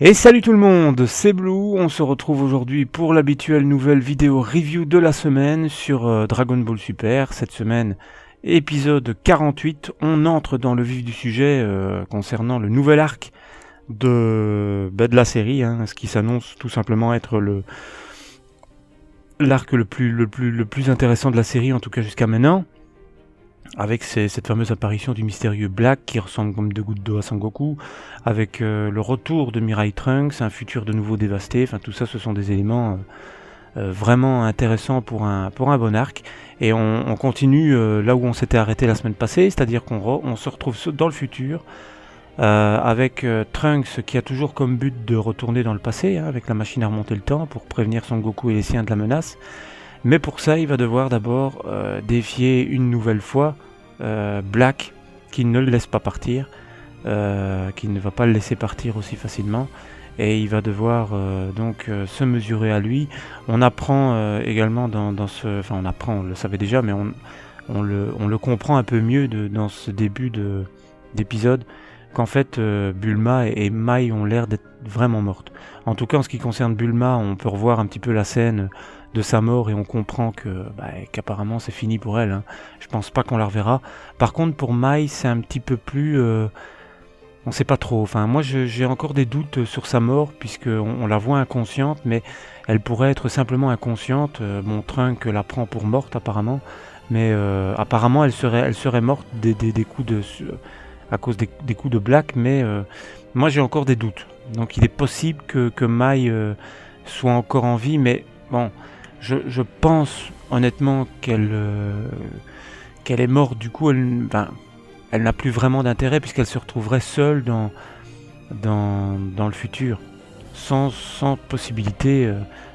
Et salut tout le monde, c'est Blue, on se retrouve aujourd'hui pour l'habituelle nouvelle vidéo review de la semaine sur Dragon Ball Super. Cette semaine, épisode 48, on entre dans le vif du sujet concernant le nouvel arc de la série, ce qui s'annonce tout simplement être l'arc le plus intéressant de la série, en tout cas jusqu'à maintenant. Avec cette fameuse apparition du mystérieux Black qui ressemble comme deux gouttes d'eau à Sangoku, avec le retour de Mirai Trunks, un futur de nouveau dévasté, enfin tout ça ce sont des éléments vraiment intéressants pour un bon arc. Et on continue là où on s'était arrêté la semaine passée, c'est-à-dire qu'on se retrouve dans le futur, avec Trunks qui a toujours comme but de retourner dans le passé, avec la machine à remonter le temps pour prévenir Son Goku et les siens de la menace. Mais pour ça, il va devoir d'abord défier une nouvelle fois Black, qui ne le laisse pas partir, qui ne va pas le laisser partir aussi facilement. Et il va devoir donc se mesurer à lui. On apprend également dans ce... Enfin, on apprend, on le savait déjà, mais on le comprend un peu mieux dans ce début d'épisode, qu'en fait Bulma et Mai ont l'air d'être vraiment mortes. En tout cas, en ce qui concerne Bulma, on peut revoir un petit peu la scène de sa mort et on comprend qu'apparemment c'est fini pour elle. Je pense pas qu'on la reverra. Par contre, pour Mai, c'est un petit peu plus... on sait pas trop. Enfin, moi, j'ai encore des doutes sur sa mort, puisqu'on la voit inconsciente, mais elle pourrait être simplement inconsciente. Trunks la prend pour morte, apparemment. Mais apparemment, elle serait morte des coups à cause des coups de Black, mais moi, j'ai encore des doutes. Donc, il est possible que Mai soit encore en vie, mais bon... Je pense honnêtement qu'elle est morte, du coup elle n'a plus vraiment d'intérêt puisqu'elle se retrouverait seule dans le futur, sans possibilité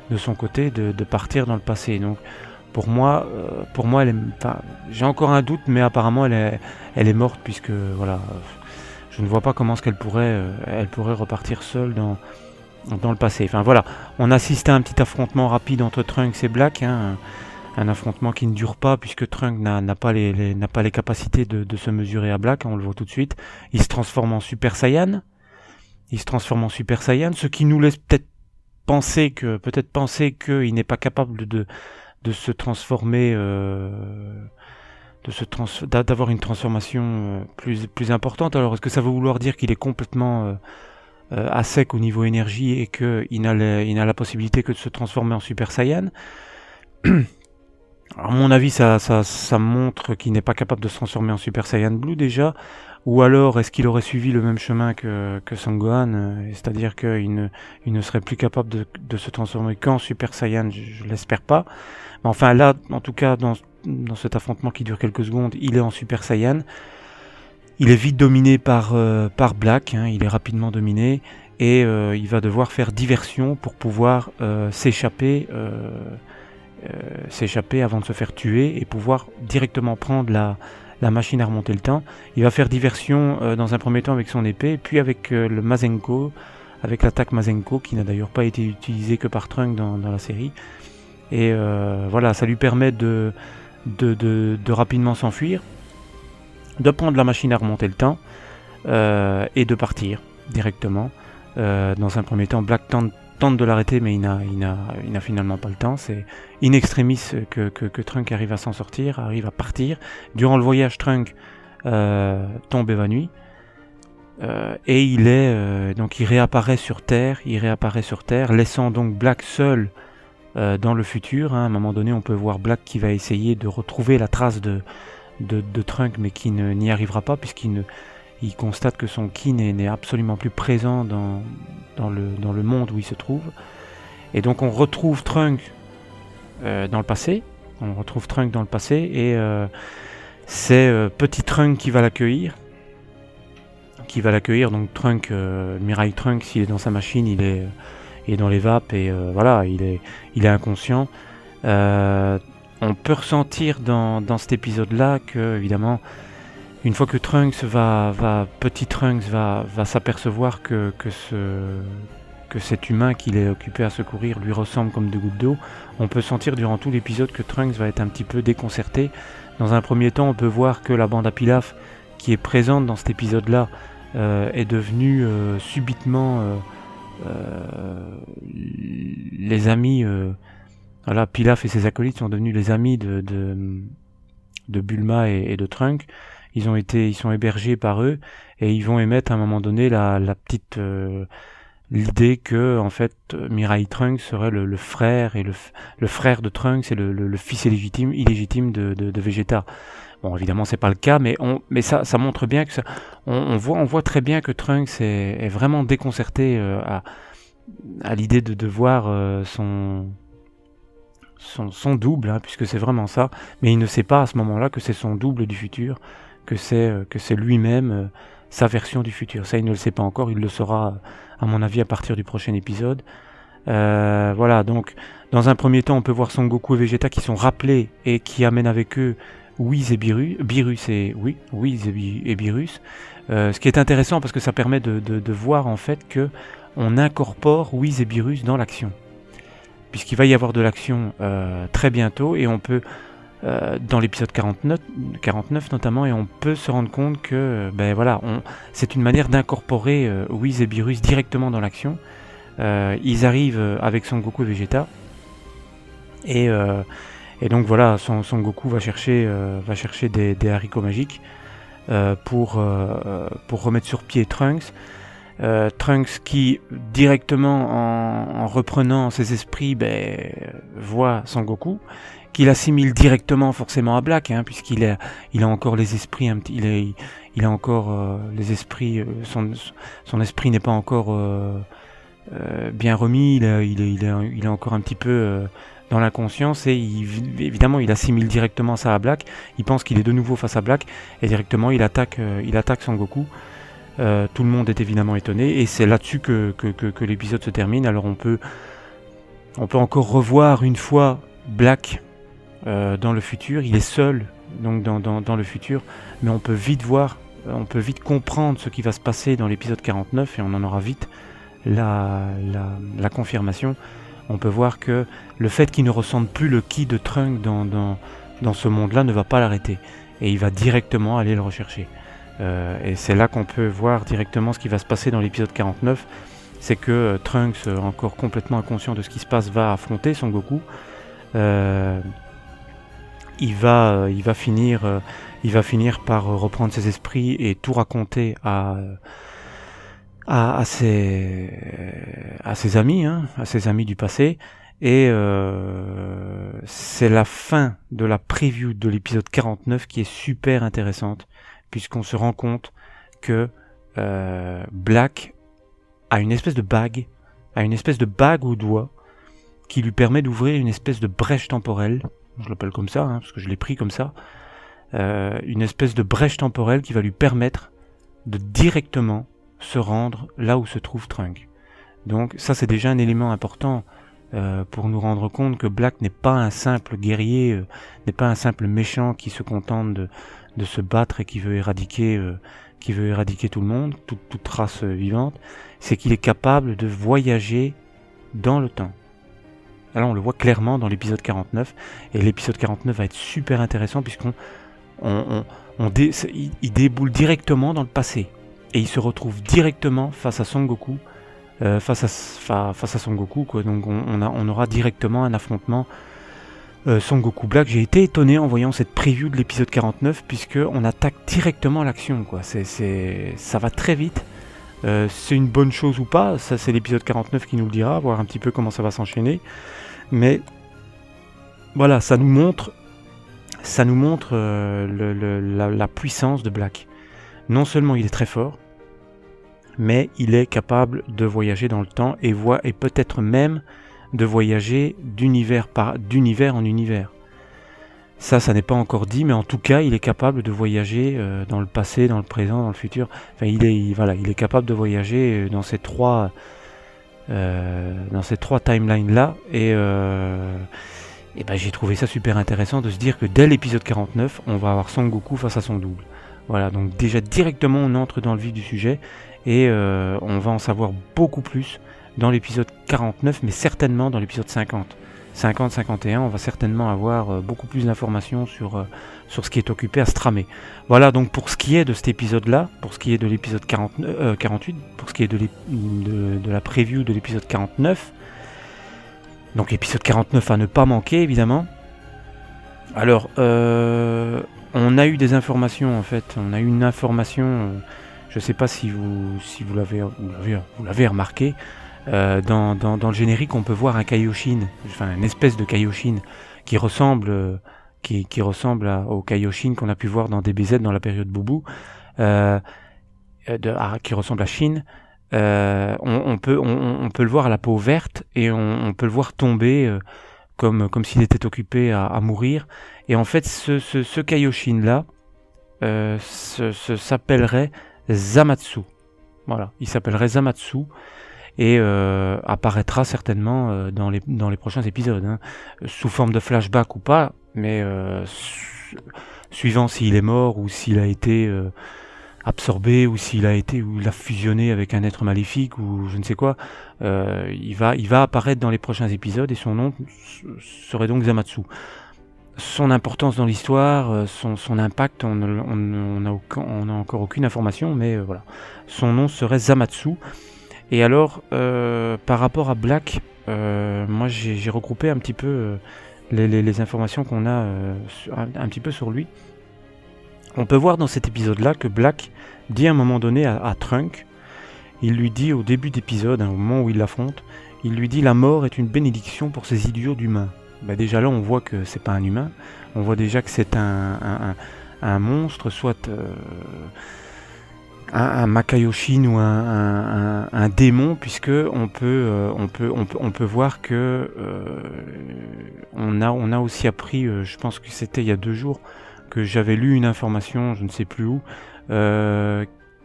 de son côté de partir dans le passé. Donc pour moi j'ai encore un doute, mais apparemment elle est morte, puisque voilà, je ne vois pas comment elle pourrait repartir seule dans le passé. Enfin voilà, on assiste à un petit affrontement rapide entre Trunks et Black, un affrontement qui ne dure pas puisque Trunks n'a pas les capacités de se mesurer à Black, on le voit tout de suite. Il se transforme en Super Saiyan, ce qui nous laisse peut-être penser qu'il n'est pas capable de se transformer, d'avoir une transformation plus importante. Alors est-ce que ça veut vouloir dire qu'il est complètement à sec au niveau énergie et qu'il n'a la possibilité que de se transformer en Super Saiyan? Alors, à mon avis, ça montre qu'il n'est pas capable de se transformer en Super Saiyan Blue déjà, ou alors est-ce qu'il aurait suivi le même chemin que Son Gohan, c'est-à-dire qu'il ne serait plus capable de se transformer qu'en Super Saiyan, je l'espère pas. Mais enfin là, en tout cas, dans cet affrontement qui dure quelques secondes, il est en Super Saiyan. Il est vite dominé par Black, il est rapidement dominé, et il va devoir faire diversion pour pouvoir s'échapper avant de se faire tuer et pouvoir directement prendre la machine à remonter le temps. Il va faire diversion dans un premier temps avec son épée, puis avec le Mazenko, avec l'attaque Mazenko, qui n'a d'ailleurs pas été utilisée que par Trunks dans la série. Et voilà, ça lui permet de rapidement s'enfuir, de prendre la machine à remonter le temps et de partir directement. Dans un premier temps, Black tente de l'arrêter, mais il n'a finalement pas le temps. C'est in extremis que Trunks arrive à s'en sortir, arrive à partir. Durant le voyage, Trunks tombe évanoui, et il réapparaît sur Terre, laissant donc Black seul dans le futur. À un moment donné, on peut voir Black qui va essayer de retrouver la trace de Trunks, mais qui n'y arrivera pas, puisqu'il constate que son ki n'est absolument plus présent dans le monde où il se trouve. Et donc on retrouve Trunks dans le passé. Et c'est petit Trunks qui va l'accueillir. Donc Trunks, Mirai Trunks, il est dans sa machine, il est dans les vapes, et voilà, il est inconscient. On peut ressentir dans cet épisode-là que, évidemment, une fois que petit Trunks va s'apercevoir que cet humain qu'il est occupé à secourir lui ressemble comme deux gouttes d'eau, on peut sentir durant tout l'épisode que Trunks va être un petit peu déconcerté. Dans un premier temps, on peut voir que la bande à Pilaf, qui est présente dans cet épisode-là, est devenue subitement les amis, voilà, Pilaf et ses acolytes sont devenus les amis de Bulma et de Trunks. Ils sont hébergés par eux et ils vont émettre à un moment donné la petite l'idée que en fait Mirai Trunks serait le frère et le frère de Trunks et le fils illégitime de Vegeta. Bon, évidemment c'est pas le cas, mais ça montre bien que on voit très bien que Trunks est vraiment déconcerté à l'idée de voir son double, hein, puisque c'est vraiment ça, mais il ne sait pas à ce moment-là que c'est son double du futur, que c'est lui-même sa version du futur. Ça, il ne le sait pas encore, il le saura à mon avis à partir du prochain épisode. Voilà, donc dans un premier temps on peut voir Son Goku et Vegeta qui sont rappelés et qui amènent avec eux Whis et Beerus, ce qui est intéressant parce que ça permet de voir en fait que on incorpore Whis et Beerus dans l'action, puisqu'il va y avoir de l'action très bientôt, et on peut dans l'épisode 49 notamment, et on peut se rendre compte que c'est une manière d'incorporer Whis et Beerus directement dans l'action. Ils arrivent avec Son Goku et Vegeta, et donc voilà, Son Goku va chercher des haricots magiques pour remettre sur pied Trunks. Trunks qui directement en reprenant ses esprits voit Son Goku, qu'il assimile directement forcément à Black, hein, puisqu'il a encore les esprits il a encore les esprits, son esprit n'est pas encore bien remis, il est encore un petit peu dans l'inconscience, et évidemment il assimile directement ça à Black. Il pense qu'il est de nouveau face à Black et directement il attaque Son Goku. Tout le monde est évidemment étonné, et c'est là-dessus que l'épisode se termine. Alors on peut encore revoir une fois Black dans le futur. Il est seul donc dans le futur, mais on peut vite comprendre ce qui va se passer dans l'épisode 49, et on en aura vite la confirmation. On peut voir que le fait qu'il ne ressente plus le ki de Trunks dans ce monde-là ne va pas l'arrêter, et il va directement aller le rechercher. Et c'est là qu'on peut voir directement ce qui va se passer dans l'épisode 49. C'est que Trunks, encore complètement inconscient de ce qui se passe, va affronter Son Goku. Il va finir par reprendre ses esprits et tout raconter à ses amis, hein, à ses amis du passé. Et c'est la fin de la preview de l'épisode 49 qui est super intéressante, puisqu'on se rend compte que Black a une espèce de bague au doigt qui lui permet d'ouvrir une espèce de brèche temporelle. Je l'appelle comme ça, hein, parce que je l'ai pris comme ça. Une espèce de brèche temporelle qui va lui permettre de directement se rendre là où se trouve Trunks. Donc ça, c'est déjà un élément important pour nous rendre compte que Black n'est pas un simple guerrier, n'est pas un simple méchant qui se contente de se battre et qui veut éradiquer tout le monde, toute race vivante. C'est qu'il est capable de voyager dans le temps. Alors on le voit clairement dans l'épisode 49, et l'épisode 49 va être super intéressant puisqu'il déboule directement dans le passé, et il se retrouve directement face à Son Goku, face à Son Goku, quoi. Donc on aura directement un affrontement Son Goku Black. J'ai été étonné en voyant cette preview de l'épisode 49, puisque on attaque directement l'action, quoi. Ça va très vite. C'est une bonne chose ou pas, ça c'est l'épisode 49 qui nous le dira, voir un petit peu comment ça va s'enchaîner. Mais voilà, ça nous montre la puissance de Black. Non seulement il est très fort, mais il est capable de voyager dans le temps, et peut-être même de voyager d'univers en univers. Ça n'est pas encore dit, mais en tout cas, il est capable de voyager dans le passé, dans le présent, dans le futur. Enfin, il est capable de voyager dans ces trois timelines là, et j'ai trouvé ça super intéressant de se dire que dès l'épisode 49, on va avoir Son Goku face à son double. Voilà, donc déjà directement on entre dans le vif du sujet, et on va en savoir beaucoup plus dans l'épisode 49, mais certainement dans l'épisode 50. 50-51, on va certainement avoir beaucoup plus d'informations sur ce qui est occupé à se tramer. Voilà donc pour ce qui est de cet épisode-là, pour ce qui est de l'épisode 48, pour ce qui est de la preview de l'épisode 49. Donc épisode 49 à ne pas manquer évidemment. Alors, on a eu des informations en fait, on a eu une information, je ne sais pas si vous l'avez remarqué, dans le générique on peut voir un Kaioshin, enfin une espèce de Kaioshin qui ressemble au Kaioshin qu'on a pu voir dans DBZ dans la période Boubou, qui ressemble à Shin. On peut le voir à la peau verte et on peut le voir tomber comme s'il était occupé à mourir. Et en fait, ce Kaioshin là s'appellerait Zamatsu. Voilà, il s'appellerait Zamatsu et apparaîtra certainement dans les prochains épisodes, hein, sous forme de flashback ou pas, mais suivant s'il est mort ou s'il a été absorbé ou s'il a fusionné avec un être maléfique ou je ne sais quoi, il va apparaître dans les prochains épisodes et son nom serait donc Zamatsu. Son importance dans l'histoire, son impact, on n'a encore aucune information, mais voilà. Son nom serait Zamatsu. Et alors, par rapport à Black, moi j'ai regroupé un petit peu les informations qu'on a un petit peu sur lui. On peut voir dans cet épisode-là que Black dit à un moment donné à Trunk, il lui dit au début d'épisode, au moment où il l'affronte, il lui dit « La mort est une bénédiction pour ces idiots d'humains ». Bah déjà là on voit que c'est pas un humain, on voit déjà que c'est un monstre, soit un Makaioshin ou un démon, puisque on peut voir que on a aussi appris, je pense que c'était il y a 2 jours, que j'avais lu une information, je ne sais plus où,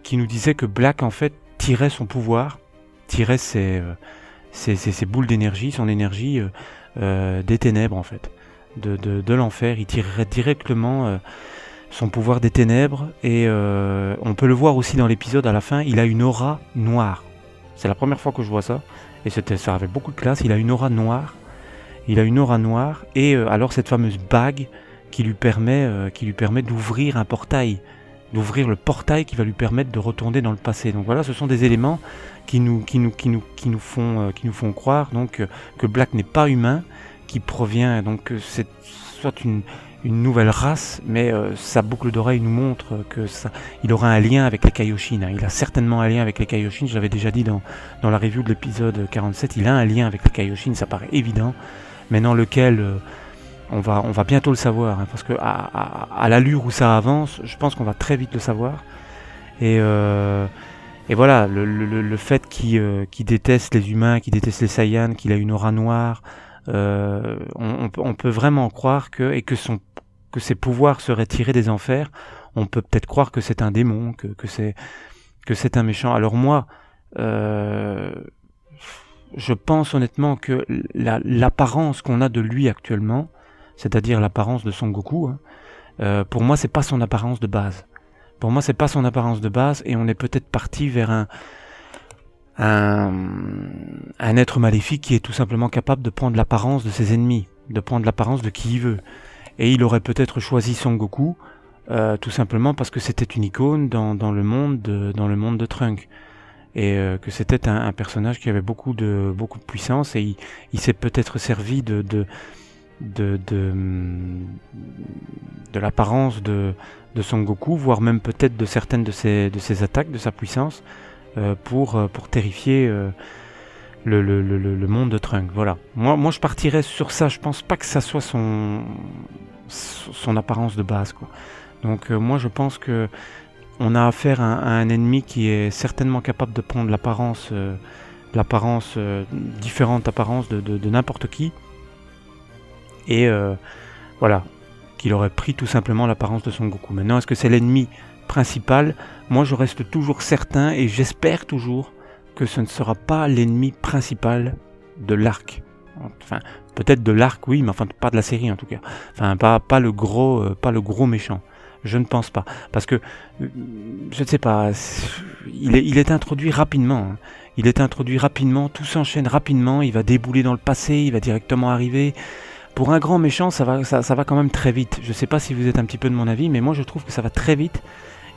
qui nous disait que Black en fait tirait son pouvoir, tirait ses boules d'énergie, son énergie des ténèbres en fait, de l'enfer. Il tirerait directement son pouvoir des ténèbres et on peut le voir aussi dans l'épisode à la fin, il a une aura noire. C'est la première fois que je vois ça et ça avait beaucoup de classe. Il a une aura noire, et alors cette fameuse bague qui lui permet d'ouvrir un portail, d'ouvrir le portail qui va lui permettre de retourner dans le passé. Donc voilà, ce sont des éléments qui nous font croire donc que Black n'est pas humain, qui provient donc c'est soit une nouvelle race, mais sa boucle d'oreille nous montre que il aura un lien avec les Kaioshin. Hein. Il a certainement un lien avec les Kaioshin, je l'avais déjà dit dans la review de l'épisode 47, il a un lien avec les Kaioshin, ça paraît évident. Maintenant lequel, on va bientôt le savoir, hein, parce que à l'allure où ça avance, je pense qu'on va très vite le savoir. Et voilà, le fait qu'il déteste les humains, qu'il déteste les Saiyans, qu'il a une aura noire, on peut vraiment croire que ses pouvoirs seraient tirés des enfers. On peut peut-être croire que c'est un démon, que c'est un méchant. Alors moi, je pense honnêtement que l'apparence qu'on a de lui actuellement, c'est-à-dire l'apparence de Son Goku, hein, pour moi c'est pas son apparence de base. Pour moi c'est pas son apparence de base et on est peut-être parti vers un être maléfique qui est tout simplement capable de prendre l'apparence de ses ennemis, de prendre l'apparence de qui il veut. Et il aurait peut-être choisi Son Goku tout simplement parce que c'était une icône dans le monde de Trunk. Et que c'était un personnage qui avait beaucoup de puissance et il s'est peut-être servi de l'apparence de Son Goku, voire même peut-être de certaines de ses attaques, de sa puissance, pour terrifier le monde de Trunk. Voilà. Moi je partirais sur ça. Je pense pas que ça soit son apparence de base, quoi. Donc moi je pense que on a affaire à un ennemi qui est certainement capable de prendre différentes apparences de n'importe qui. Et voilà, qu'il aurait pris tout simplement l'apparence de Son Goku. Maintenant, est-ce que c'est l'ennemi principal ? Moi, je reste toujours certain et j'espère toujours que ce ne sera pas l'ennemi principal de l'arc. Enfin, peut-être de l'arc, oui, mais enfin pas de la série en tout cas. Enfin, pas le gros méchant. Je ne pense pas, parce que je ne sais pas. Il est introduit rapidement. Hein. il est introduit rapidement, tout s'enchaîne rapidement, il va débouler dans le passé, il va directement arriver. Pour un grand méchant, ça va quand même très vite. Je sais pas si vous êtes un petit peu de mon avis, mais moi je trouve que ça va très vite.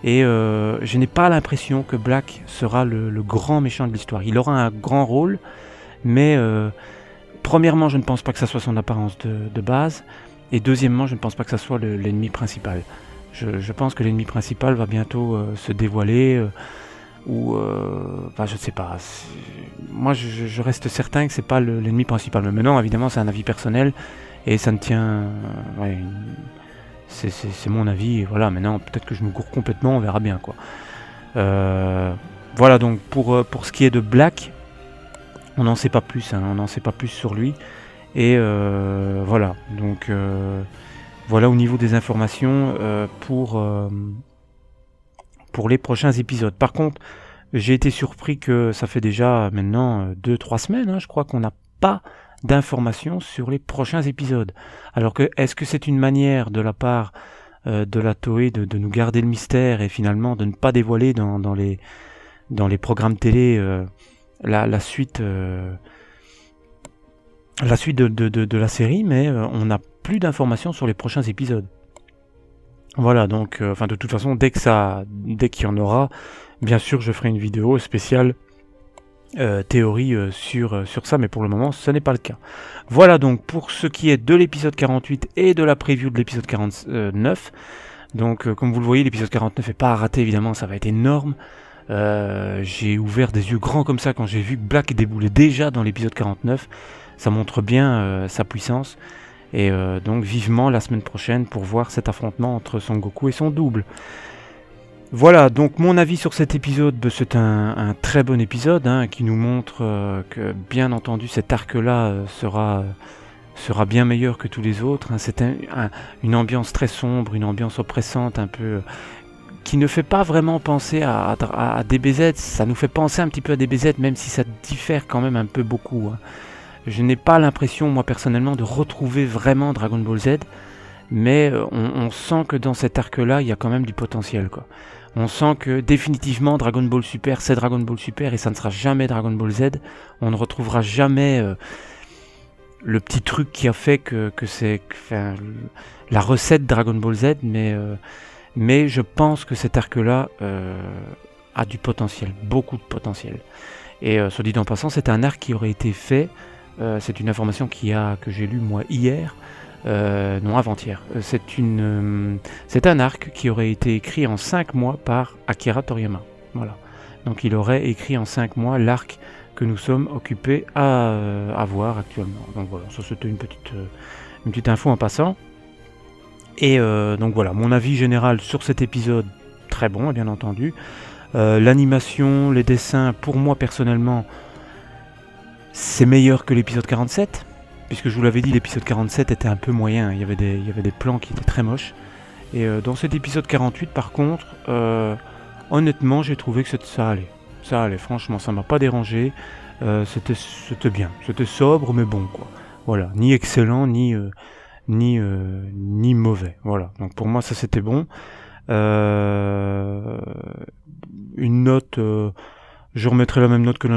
Et je n'ai pas l'impression que Black sera le grand méchant de l'histoire. Il aura un grand rôle, mais premièrement, je ne pense pas que ça soit son apparence de base. Et deuxièmement, je ne pense pas que ça soit l'ennemi principal. Je pense que l'ennemi principal va bientôt se dévoiler, enfin je sais pas. Moi je reste certain que c'est pas l'ennemi principal. Mais maintenant, évidemment, c'est un avis personnel, et ça ne tient... ouais, c'est mon avis, et voilà, maintenant peut-être que je me gourre complètement, on verra bien quoi. Voilà, donc pour ce qui est de Black, on n'en sait pas plus, on n'en sait pas plus sur lui. Et voilà, donc voilà au niveau des informations pour les prochains épisodes. Par contre, j'ai été surpris que ça fait déjà maintenant 2-3 semaines, je crois qu'on n'a pas d'informations sur les prochains épisodes. Alors que est-ce que c'est une manière de la part de la Toei de nous garder le mystère et finalement de ne pas dévoiler dans les programmes télé la suite de la série, mais on n'a plus d'informations sur les prochains épisodes. Voilà, donc de toute façon, dès qu'il y en aura, bien sûr je ferai une vidéo spéciale théorie sur ça, mais pour le moment ce n'est pas le cas. Voilà donc pour ce qui est de l'épisode 48 et de la preview de l'épisode 49. Donc comme vous le voyez, l'épisode 49 n'est pas à rater, évidemment, ça va être énorme. J'ai ouvert des yeux grands comme ça quand j'ai vu que Black déboulait déjà dans l'épisode 49. Ça montre bien sa puissance. Et donc vivement la semaine prochaine pour voir cet affrontement entre Son Goku et son double. Voilà, donc mon avis sur cet épisode, c'est un très bon épisode qui nous montre que bien entendu cet arc-là sera bien meilleur que tous les autres. C'est une ambiance très sombre, une ambiance oppressante un peu... qui ne fait pas vraiment penser à DBZ. Ça nous fait penser un petit peu à DBZ, même si ça diffère quand même un peu beaucoup. Je n'ai pas l'impression, moi personnellement, de retrouver vraiment Dragon Ball Z, mais on sent que dans cet arc-là, il y a quand même du potentiel, quoi. On sent que définitivement Dragon Ball Super, c'est Dragon Ball Super et ça ne sera jamais Dragon Ball Z. On ne retrouvera jamais le petit truc qui a fait que c'est la recette Dragon Ball Z, mais je pense que cet arc-là a du potentiel, beaucoup de potentiel. Et soit dit en passant, c'est un arc qui aurait été fait, c'est une information que j'ai lue moi hier, non avant-hier. C'est un arc qui aurait été écrit en 5 mois par Akira Toriyama. Voilà. Donc il aurait écrit en 5 mois l'arc que nous sommes occupés à voir actuellement. Donc voilà, ça c'était une petite info en passant. Et donc voilà, mon avis général sur cet épisode, très bon, bien entendu. L'animation, les dessins, pour moi personnellement, c'est meilleur que l'épisode 47. Puisque je vous l'avais dit, l'épisode 47 était un peu moyen, il y avait des plans qui étaient très moches. Et dans cet épisode 48, par contre, honnêtement, j'ai trouvé que ça allait. Ça allait, franchement, ça m'a pas dérangé. C'était bien, c'était sobre, mais bon, quoi. Voilà, ni excellent, ni mauvais. Voilà, donc pour moi, ça c'était bon. Une note, je remettrai la même note que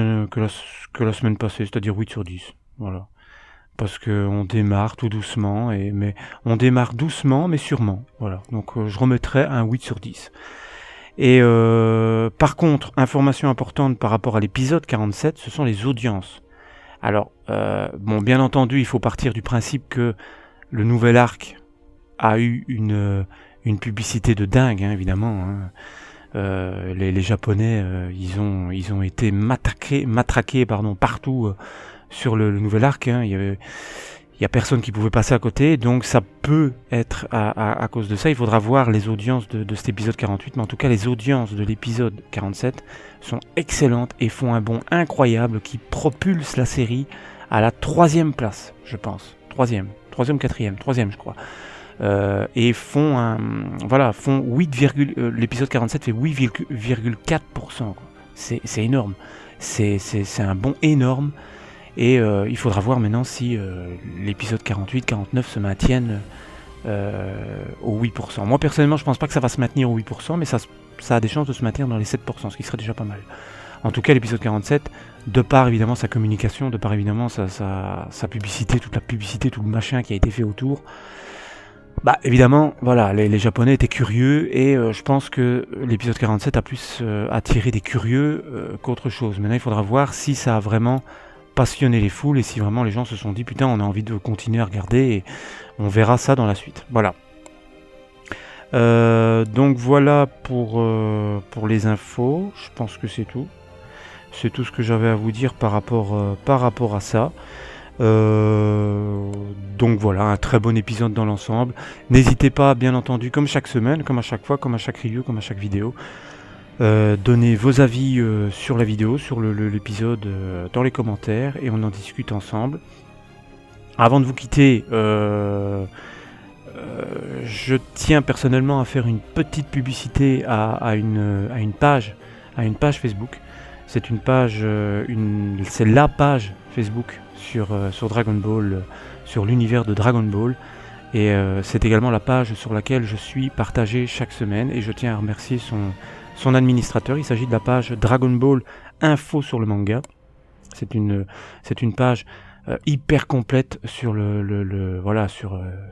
la semaine passée, c'est-à-dire 8 sur 10. Voilà. Parce qu'on démarre tout doucement, mais on démarre doucement mais sûrement. Voilà. Donc je remettrai un 8 sur 10. Et par contre, information importante par rapport à l'épisode 47, ce sont les audiences. Alors, bon, bien entendu, il faut partir du principe que le nouvel arc a eu une publicité de dingue, évidemment. Les Japonais, ils ont été matraqués partout sur le nouvel arc. Il y a personne qui pouvait passer à côté, donc ça peut être à cause de ça. Il faudra voir les audiences de cet épisode 48, mais en tout cas les audiences de l'épisode 47 sont excellentes et font un bond incroyable qui propulse la série à la 3e place, je pense. 3e, 4e, je crois. Et font l'épisode 47 fait 8,4%. C'est énorme. C'est un bond énorme. Et il faudra voir maintenant si l'épisode 48, 49 se maintiennent au 8%. Moi personnellement je pense pas que ça va se maintenir au 8%, mais ça a des chances de se maintenir dans les 7%, ce qui serait déjà pas mal. En tout cas, l'épisode 47, de par évidemment sa communication, de par évidemment sa publicité, toute la publicité, tout le machin qui a été fait autour, bah évidemment, voilà, les Japonais étaient curieux et je pense que l'épisode 47 a plus attiré des curieux qu'autre chose. Maintenant, il faudra voir si ça a vraiment passionné les foules et si vraiment les gens se sont dit putain, on a envie de continuer à regarder et on verra ça dans la suite. Voilà. Donc voilà pour les infos. Je pense que c'est tout. C'est tout ce que j'avais à vous dire par rapport à ça. Donc voilà, un très bon épisode dans l'ensemble. N'hésitez pas, bien entendu, comme chaque semaine, comme à chaque fois, comme à chaque review, comme à chaque vidéo, donnez vos avis sur la vidéo, sur l'épisode dans les commentaires et on en discute ensemble. Avant de vous quitter, je tiens personnellement à faire une petite publicité à une page Facebook. C'est une page, c'est la page Facebook sur Dragon Ball, sur l'univers de Dragon Ball. Et c'est également la page sur laquelle je suis partagé chaque semaine. Et je tiens à remercier son administrateur. Il s'agit de la page Dragon Ball Info sur le manga. C'est une page hyper complète sur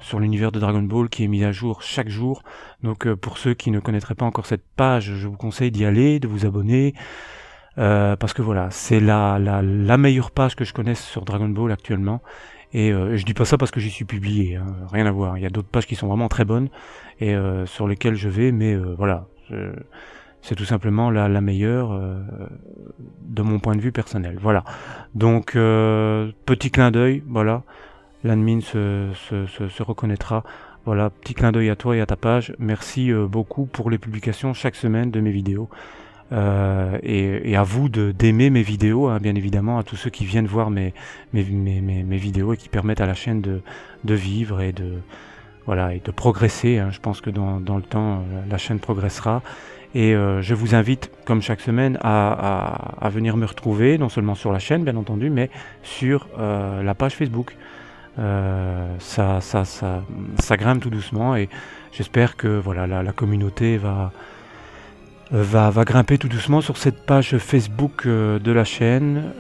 sur l'univers de Dragon Ball qui est mise à jour chaque jour. Donc pour ceux qui ne connaîtraient pas encore cette page, je vous conseille d'y aller, de vous abonner. Parce que voilà, c'est la meilleure page que je connaisse sur Dragon Ball actuellement. Et je dis pas ça parce que j'y suis publié, hein, rien à voir. Il y a d'autres pages qui sont vraiment très bonnes et sur lesquelles je vais, mais voilà, c'est tout simplement la meilleure de mon point de vue personnel. Voilà. Donc petit clin d'œil, voilà, l'admin se reconnaîtra. Voilà, petit clin d'œil à toi et à ta page. Merci beaucoup pour les publications chaque semaine de mes vidéos. Et à vous d'aimer mes vidéos, hein, bien évidemment, à tous ceux qui viennent voir mes vidéos et qui permettent à la chaîne de vivre et de progresser. Hein. Je pense que dans le temps, la chaîne progressera. Et je vous invite, comme chaque semaine, à venir me retrouver, non seulement sur la chaîne, bien entendu, mais sur la page Facebook. Ça grimpe tout doucement et j'espère que voilà, la communauté va grimper tout doucement sur cette page Facebook de la chaîne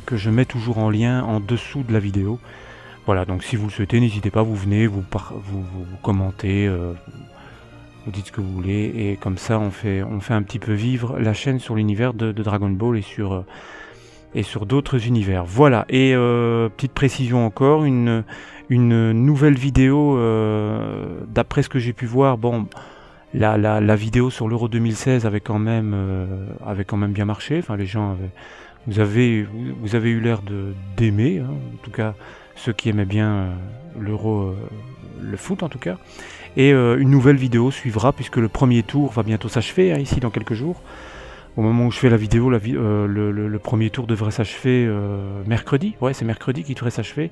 que je mets toujours en lien en dessous de la vidéo. Voilà, donc si vous le souhaitez, n'hésitez pas, vous venez, vous commentez, vous dites ce que vous voulez, et comme ça on fait un petit peu vivre la chaîne sur l'univers de Dragon Ball et sur d'autres univers. Voilà, et petite précision encore, une nouvelle vidéo, d'après ce que j'ai pu voir, bon... La vidéo sur l'Euro 2016 avait quand même bien marché. Enfin, les gens vous avez eu l'air d'aimer, hein, en tout cas ceux qui aimaient bien l'Euro, le foot en tout cas. Et une nouvelle vidéo suivra puisque le premier tour va bientôt s'achever, hein, ici dans quelques jours. Au moment où je fais la vidéo, le premier tour devrait s'achever mercredi. Ouais, c'est mercredi qu'il devrait s'achever.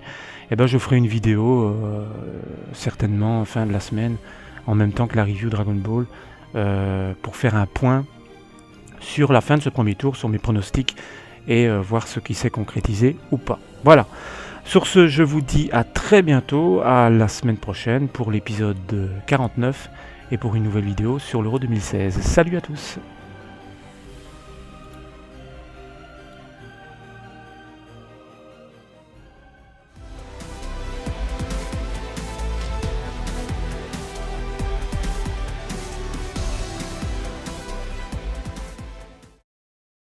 Et ben je ferai une vidéo certainement fin de la semaine, en même temps que la review Dragon Ball, pour faire un point sur la fin de ce premier tour, sur mes pronostics, et voir ce qui s'est concrétisé ou pas. Voilà. Sur ce, je vous dis à très bientôt, à la semaine prochaine, pour l'épisode 49, et pour une nouvelle vidéo sur l'Euro 2016. Salut à tous!